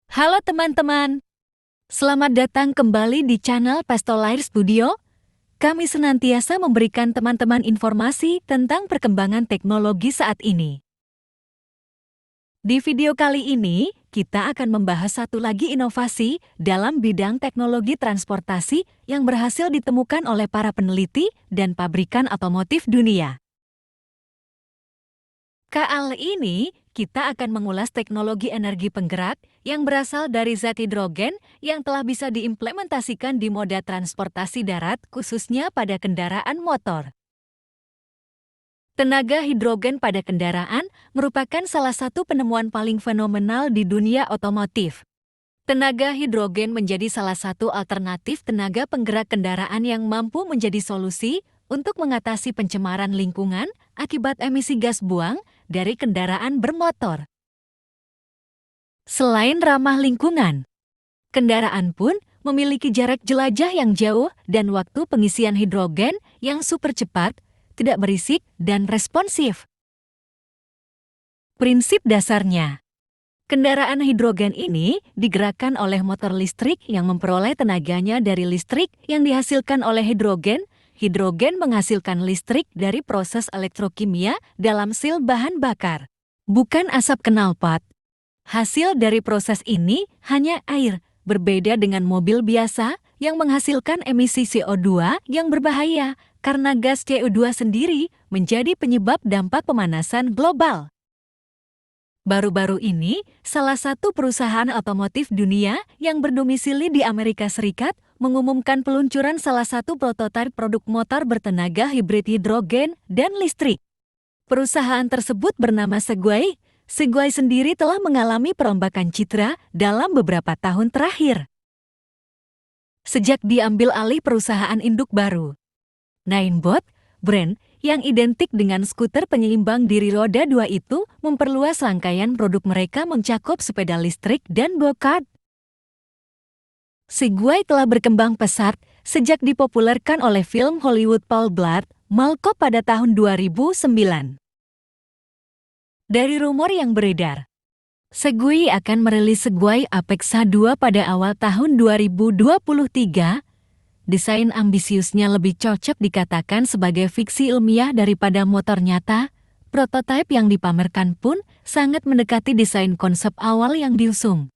Halo teman-teman, selamat datang kembali di channel Pastolair Studio. Kami senantiasa memberikan teman-teman informasi tentang perkembangan teknologi saat ini. Di video kali ini, kita akan membahas satu lagi inovasi dalam bidang teknologi transportasi yang berhasil ditemukan oleh para peneliti dan pabrikan otomotif dunia. Kali ini, kita akan mengulas teknologi energi penggerak yang berasal dari zat hidrogen yang telah bisa diimplementasikan di moda transportasi darat, khususnya pada kendaraan motor. Tenaga hidrogen pada kendaraan merupakan salah satu penemuan paling fenomenal di dunia otomotif. Tenaga hidrogen menjadi salah satu alternatif tenaga penggerak kendaraan yang mampu menjadi solusi untuk mengatasi pencemaran lingkungan akibat emisi gas buang dari kendaraan bermotor. Selain ramah lingkungan, kendaraan pun memiliki jarak jelajah yang jauh dan waktu pengisian hidrogen yang super cepat, tidak berisik, dan responsif. Prinsip dasarnya, kendaraan hidrogen ini digerakkan oleh motor listrik yang memperoleh tenaganya dari listrik yang dihasilkan oleh hidrogen. Hidrogen menghasilkan listrik dari proses elektrokimia dalam sel bahan bakar, bukan asap knalpot. Hasil dari proses ini hanya air, berbeda dengan mobil biasa yang menghasilkan emisi CO2 yang berbahaya karena gas CO2 sendiri menjadi penyebab dampak pemanasan global. Baru-baru ini, salah satu perusahaan otomotif dunia yang berdomisili di Amerika Serikat mengumumkan peluncuran salah satu prototipe produk motor bertenaga hibrid hidrogen dan listrik. Perusahaan tersebut bernama Segway. Segway sendiri telah mengalami perombakan citra dalam beberapa tahun terakhir. Sejak diambil alih perusahaan induk baru, Ninebot, brand yang identik dengan skuter penyeimbang diri roda 2 itu memperluas rangkaian produk mereka mencakup sepeda listrik dan go-kart. Segway telah berkembang pesat sejak dipopulerkan oleh film Hollywood Paul Blart, Mall Cop pada tahun 2009. Dari rumor yang beredar, Segway akan merilis Segway Apex H2 pada awal tahun 2023. Desain ambisiusnya lebih cocok dikatakan sebagai fiksi ilmiah daripada motor nyata. Prototipe yang dipamerkan pun sangat mendekati desain konsep awal yang diusung.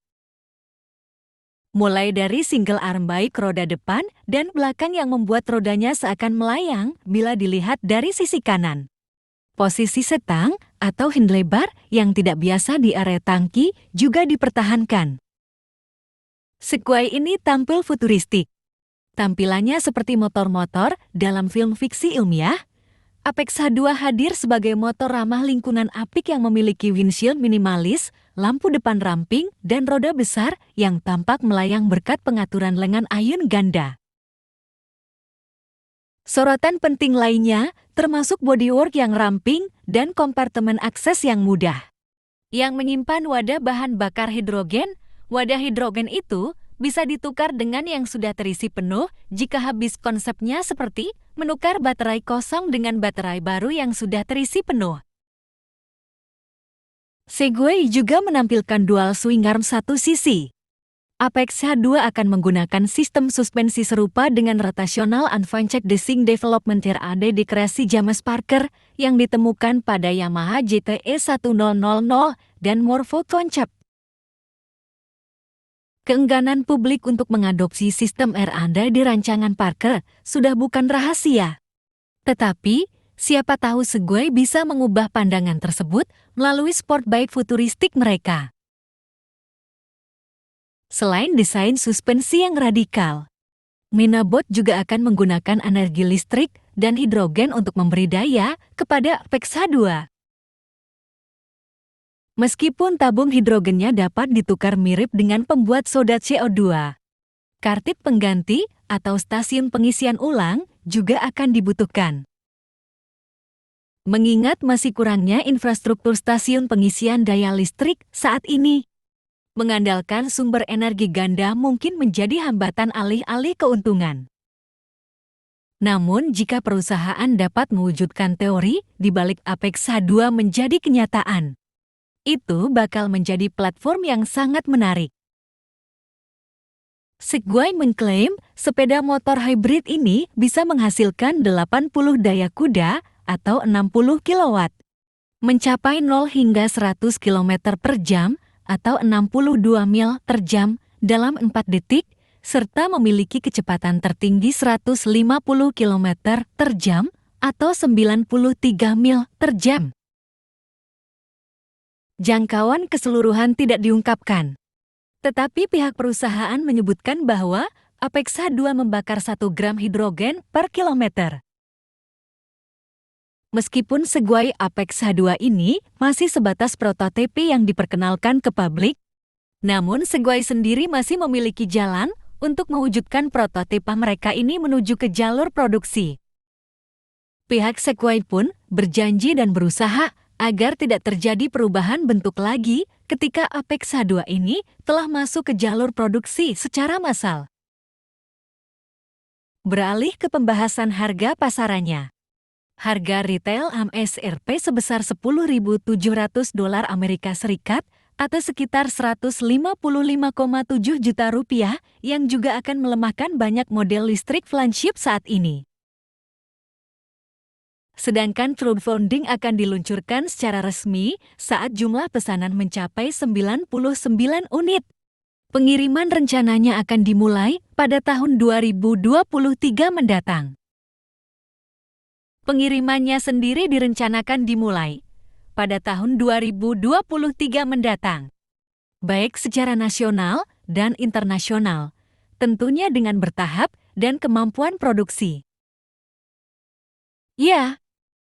Mulai dari single arm bike roda depan dan belakang yang membuat rodanya seakan melayang bila dilihat dari sisi kanan. Posisi setang atau handlebar yang tidak biasa di area tangki juga dipertahankan. Segway ini tampil futuristik. Tampilannya seperti motor-motor dalam film fiksi ilmiah. Apex H2 hadir sebagai motor ramah lingkungan apik yang memiliki windshield minimalis, lampu depan ramping, dan roda besar yang tampak melayang berkat pengaturan lengan ayun ganda. Sorotan penting lainnya termasuk bodywork yang ramping dan kompartemen akses yang mudah. Yang menyimpan wadah bahan bakar hidrogen, wadah hidrogen itu bisa ditukar dengan yang sudah terisi penuh jika habis. Konsepnya seperti menukar baterai kosong dengan baterai baru yang sudah terisi penuh. Segway juga menampilkan dual swing arm satu sisi. Apex H2 akan menggunakan sistem suspensi serupa dengan rotational unfinished design development RAD di kreasi James Parker yang ditemukan pada Yamaha GTE 1000 dan Morpho Concept. Keengganan publik untuk mengadopsi sistem RAD di rancangan Parker sudah bukan rahasia. Tetapi, siapa tahu Segway bisa mengubah pandangan tersebut melalui sport bike futuristik mereka. Selain desain suspensi yang radikal, Ninebot juga akan menggunakan energi listrik dan hidrogen untuk memberi daya kepada Apex H2. Meskipun tabung hidrogennya dapat ditukar mirip dengan pembuat soda CO2, kartid pengganti atau stasiun pengisian ulang juga akan dibutuhkan. Mengingat masih kurangnya infrastruktur stasiun pengisian daya listrik saat ini, mengandalkan sumber energi ganda mungkin menjadi hambatan alih-alih keuntungan. Namun, jika perusahaan dapat mewujudkan teori di balik Apex H2 menjadi kenyataan, itu bakal menjadi platform yang sangat menarik. Segway mengklaim sepeda motor hybrid ini bisa menghasilkan 80 daya kuda atau 60 kilowatt, mencapai 0 hingga 100 km per jam atau 62 mil per jam dalam 4 detik, serta memiliki kecepatan tertinggi 150 km per jam atau 93 mil per jam. Jangkauan keseluruhan tidak diungkapkan. Tetapi pihak perusahaan menyebutkan bahwa Apexa 2 membakar 1 gram hidrogen per kilometer. Meskipun Segway Apexa 2 ini masih sebatas prototipe yang diperkenalkan ke publik, namun Segway sendiri masih memiliki jalan untuk mewujudkan prototipe mereka ini menuju ke jalur produksi. Pihak Segway pun berjanji dan berusaha agar tidak terjadi perubahan bentuk lagi ketika Apexa 2 ini telah masuk ke jalur produksi secara massal. Beralih ke pembahasan harga pasarannya. Harga retail MSRP sebesar $10.700 Amerika Serikat atau sekitar 155,7 juta rupiah yang juga akan melemahkan banyak model listrik flagship saat ini. Sedangkan crowdfunding akan diluncurkan secara resmi saat jumlah pesanan mencapai 99 unit. Pengiriman rencananya akan dimulai pada tahun 2023 mendatang. Pengirimannya sendiri direncanakan dimulai pada tahun 2023 mendatang, baik secara nasional dan internasional, tentunya dengan bertahap dan kemampuan produksi. Ya,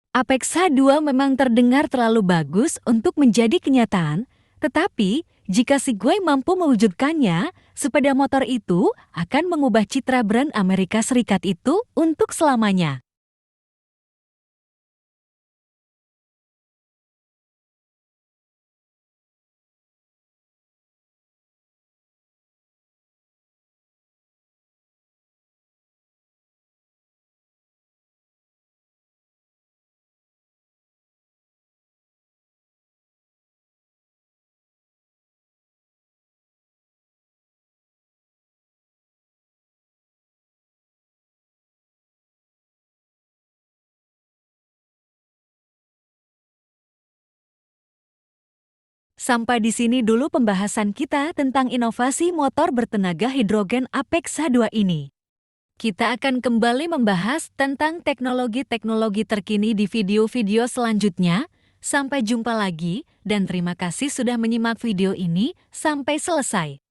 Apexa 2 memang terdengar terlalu bagus untuk menjadi kenyataan, tetapi jika Segway mampu mewujudkannya, sepeda motor itu akan mengubah citra brand Amerika Serikat itu untuk selamanya. Sampai di sini dulu pembahasan kita tentang inovasi motor bertenaga hidrogen Apexa 2 ini. Kita akan kembali membahas tentang teknologi-teknologi terkini di video-video selanjutnya. Sampai jumpa lagi dan terima kasih sudah menyimak video ini sampai selesai.